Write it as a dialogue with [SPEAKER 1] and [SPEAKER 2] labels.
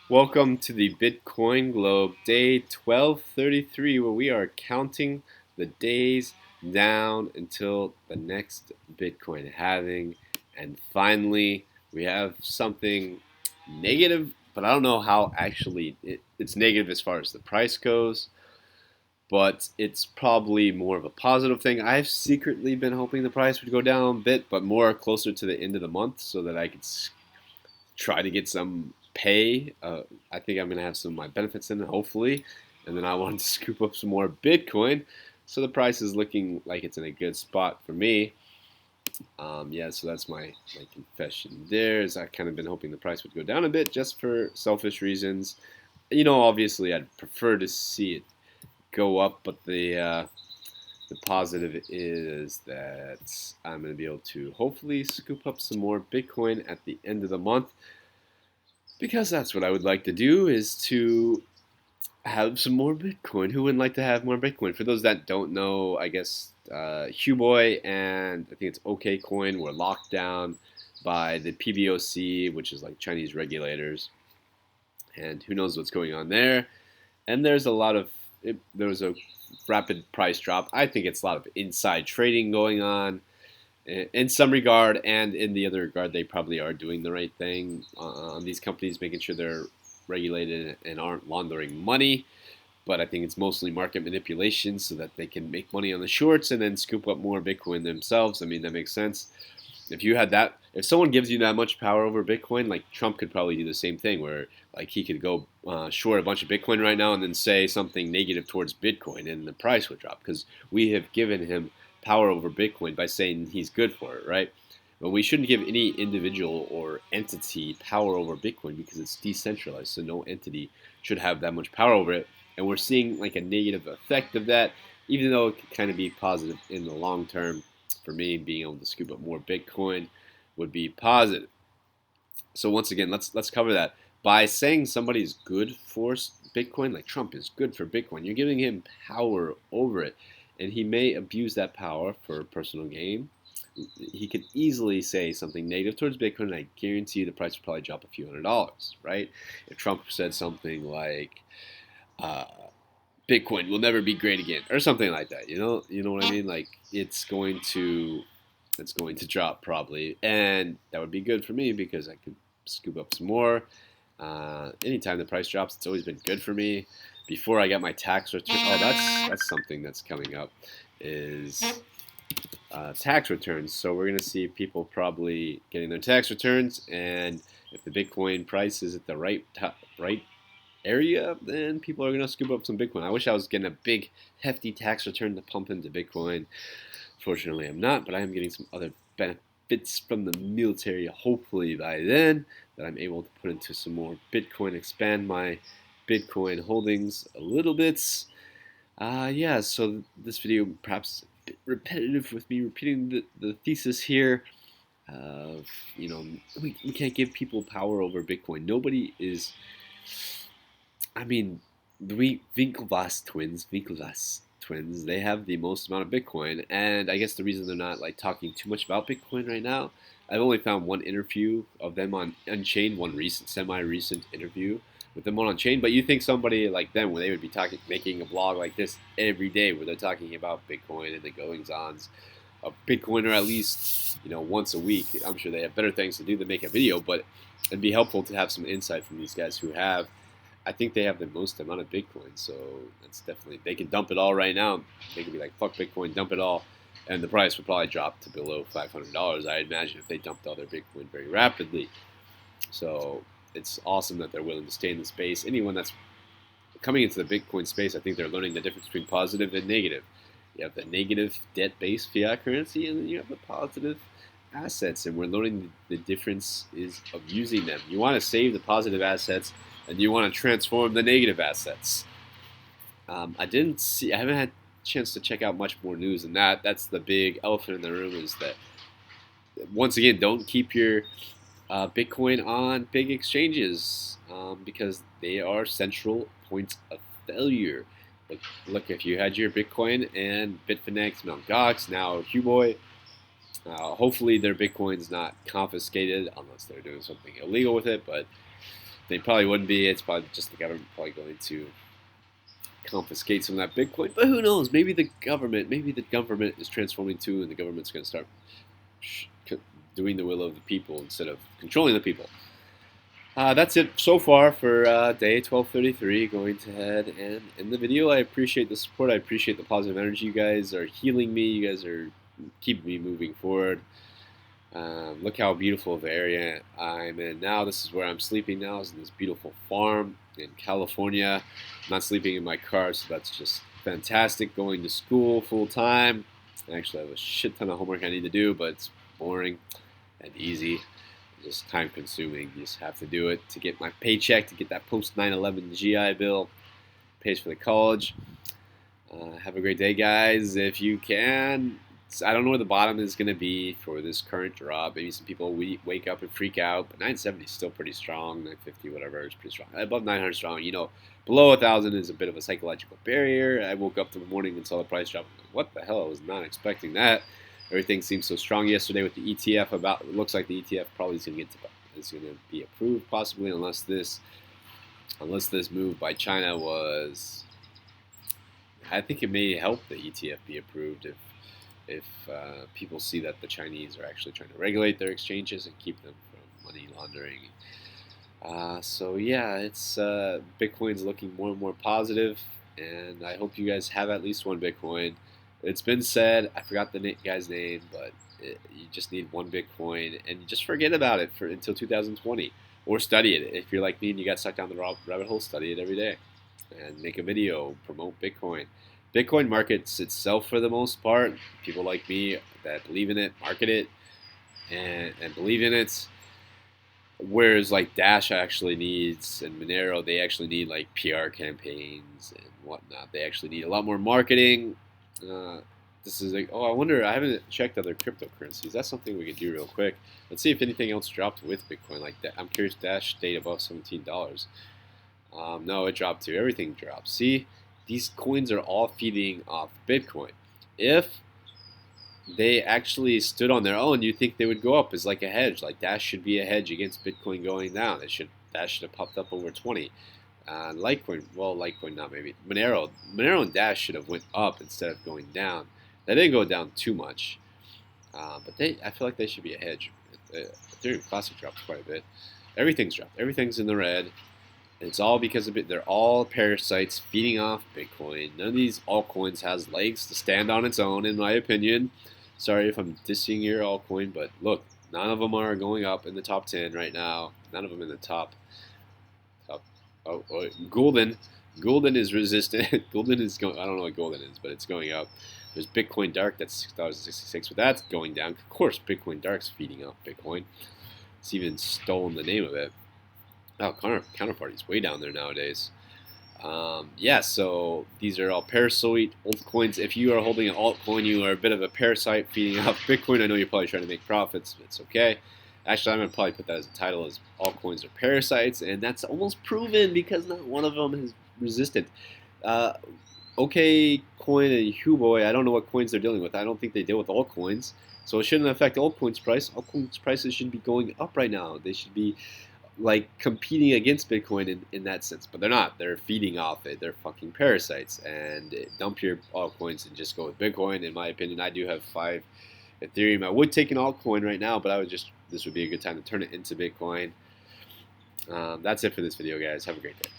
[SPEAKER 1] Welcome to the Bitcoin Globe, day 1233, where we are counting the days down until the next Bitcoin halving. And finally, we have something negative, but I don't know how actually it's negative as far as the price goes, but it's probably more of a positive thing. I've secretly been hoping the price would go down a bit, but more closer to the end of the month so that I could try to get some pay. I think I'm going to have some of my benefits in it, hopefully. And then I want to scoop up some more Bitcoin. So the price is looking like it's in a good spot for me. Yeah, so that's my confession there. Is I kind of been hoping the price would go down a bit just for selfish reasons. Obviously I'd prefer to see it go up, but the positive is that I'm going to be able to hopefully scoop up some more Bitcoin at the end of the month because that's what I would like to do is to have some more Bitcoin. Who wouldn't like to have more Bitcoin? For those that don't know, I guess Huboy and I think it's OKCoin were locked down by the PBOC, which is like Chinese regulators, and who knows what's going on there. And there's a lot of there was a rapid price drop. I think it's a lot of inside trading going on in some regard, and in the other regard, they probably are doing the right thing on these companies, making sure they're regulated and aren't laundering money. But I think it's mostly market manipulation so that they can make money on the shorts and then scoop up more Bitcoin themselves. I mean, that makes sense. If you had that, if someone gives you that much power over Bitcoin, like Trump could probably do the same thing, where like he could go short a bunch of Bitcoin right now and then say something negative towards Bitcoin, and the price would drop because we have given him power over Bitcoin by saying he's good for it, right? But we shouldn't give any individual or entity power over Bitcoin because it's decentralized, so no entity should have that much power over it. And we're seeing like a negative effect of that, even though it could kind of be positive in the long term. For me, being able to scoop up more Bitcoin would be positive. So once again, let's cover that. By saying somebody's good for Bitcoin, like Trump is good for Bitcoin, you're giving him power over it, and he may abuse that power for personal gain. He could easily say something negative towards Bitcoin, and I guarantee you the price would probably drop a few $100s, right? If Trump said something like, uh, Bitcoin will never be great again, or something like that. You know what I mean? Like it's going to drop probably, and that would be good for me because I could scoop up some more. Anytime the price drops, it's always been good for me. Before I got my tax return, oh, that's something that's coming up, is tax returns. So we're gonna see people probably getting their tax returns, and if the Bitcoin price is at the right area, then people are going to scoop up some Bitcoin. I wish I was getting a big, hefty tax return to pump into Bitcoin. Fortunately, I'm not, but I am getting some other benefits from the military, hopefully by then, that I'm able to put into some more Bitcoin, expand my Bitcoin holdings a little bit. Yeah, so this video perhaps a bit repetitive with me repeating the thesis here of, we can't give people power over Bitcoin. Nobody is I mean, the Winklevoss twins, they have the most amount of Bitcoin, and I guess the reason they're not like talking too much about Bitcoin right now, I've only found one interview of them on Unchained, one recent, semi-recent interview with them on Unchained. But you think somebody like them, where they would be talking, making a blog like this every day, where they're talking about Bitcoin and the goings-ons of Bitcoin, or at least once a week. I'm sure they have better things to do than make a video, but it'd be helpful to have some insight from these guys who have. I think they have the most amount of Bitcoin, so that's definitely, they can dump it all right now. They could be like, fuck Bitcoin, dump it all, and the price would probably drop to below $500. I imagine if they dumped all their Bitcoin very rapidly. So it's awesome that they're willing to stay in the space. Anyone that's coming into the Bitcoin space, I think they're learning the difference between positive and negative. You have the negative debt-based fiat currency, and then you have the positive assets, and we're learning the difference is of using them. You want to save the positive assets, and you want to transform the negative assets. I haven't had a chance to check out much more news than that. That's the big elephant in the room, is that once again, don't keep your Bitcoin on big exchanges because they are central points of failure. Look, if you had your Bitcoin and Bitfinex, Mt. Gox, now Huboy, hopefully their Bitcoin's not confiscated unless they're doing something illegal with it. But They probably wouldn't be. It's probably just the government probably going to confiscate some of that Bitcoin. But who knows? Maybe the government is transforming too, and the government's going to start doing the will of the people instead of controlling the people. That's it so far for day 1233. Going to head and end the video. I appreciate the support. I appreciate the positive energy. You guys are healing me. You guys are keeping me moving forward. Look how beautiful of the area I'm in now. This is where I'm sleeping now. Is in this beautiful farm in California. I'm not sleeping in my car, so that's just fantastic. Going to school full time. Actually, I have a shit ton of homework I need to do, but it's boring and easy. Just time consuming. You just have to do it to get my paycheck, to get that post 9/11 GI Bill. Pays for the college. Have a great day, guys. If you can, I don't know where the bottom is going to be for this current drop. Maybe some people wake up and freak out, but 970 is still pretty strong. 950, whatever, is pretty strong. Above 900 strong. Below 1,000 is a bit of a psychological barrier. I woke up in the morning and saw the price drop. What the hell? I was not expecting that. Everything seems so strong yesterday with the ETF. It looks like the ETF probably is going to be approved, possibly, unless this move by China was. I think it may help the ETF be approved if people see that the Chinese are actually trying to regulate their exchanges and keep them from money laundering. So yeah, it's Bitcoin's looking more and more positive, and I hope you guys have at least one Bitcoin. It's been said, I forgot the guy's name, but you just need one Bitcoin, and you just forget about it until 2020, or study it. If you're like me and you got stuck down the rabbit hole, study it every day, and make a video, promote Bitcoin. Bitcoin markets itself for the most part. People like me that believe in it, market it, and believe in it. Whereas like Dash actually needs, and Monero, they actually need like PR campaigns and whatnot. They actually need a lot more marketing. This is like, I wonder, I haven't checked other cryptocurrencies. That's something we could do real quick. Let's see if anything else dropped with Bitcoin like that. I'm curious, Dash stayed above $17. No, it dropped too. Everything dropped. See, these coins are all feeding off Bitcoin. If they actually stood on their own, you think they would go up as like a hedge. Like Dash should be a hedge against Bitcoin going down. Dash should have popped up over 20. Litecoin not maybe. Monero and Dash should have went up instead of going down. They didn't go down too much, but I feel like they should be a hedge. Ethereum Classic dropped quite a bit. Everything's dropped. Everything's in the red. It's all because of it. They're all parasites feeding off Bitcoin. None of these altcoins has legs to stand on its own, in my opinion. Sorry if I'm dissing your altcoin, but look, none of them are going up in the top 10 right now. None of them in the top. Golden is resistant. Golden is going. I don't know what Golden is, but it's going up. There's Bitcoin Dark. That's $6.66, but that's going down. Of course, Bitcoin Dark's feeding off Bitcoin. It's even stolen the name of it. Oh, Counterparty's way down there nowadays. Yeah, so these are all parasite altcoins. If you are holding an altcoin, you are a bit of a parasite feeding off Bitcoin. I know you're probably trying to make profits, but it's okay. Actually, I'm going to probably put that as a title, as altcoins are parasites, and that's almost proven because not one of them is resistant. OK Coin and Huboy, I don't know what coins they're dealing with. I don't think they deal with altcoins, so it shouldn't affect altcoins price. Altcoins prices should be going up right now. They should be like competing against Bitcoin in that sense, but they're not. They're feeding off it. They're fucking parasites. And dump your altcoins and just go with Bitcoin. In my opinion, I do have 5 Ethereum. I would take an altcoin right now, but this would be a good time to turn it into Bitcoin. That's it for this video, guys. Have a great day.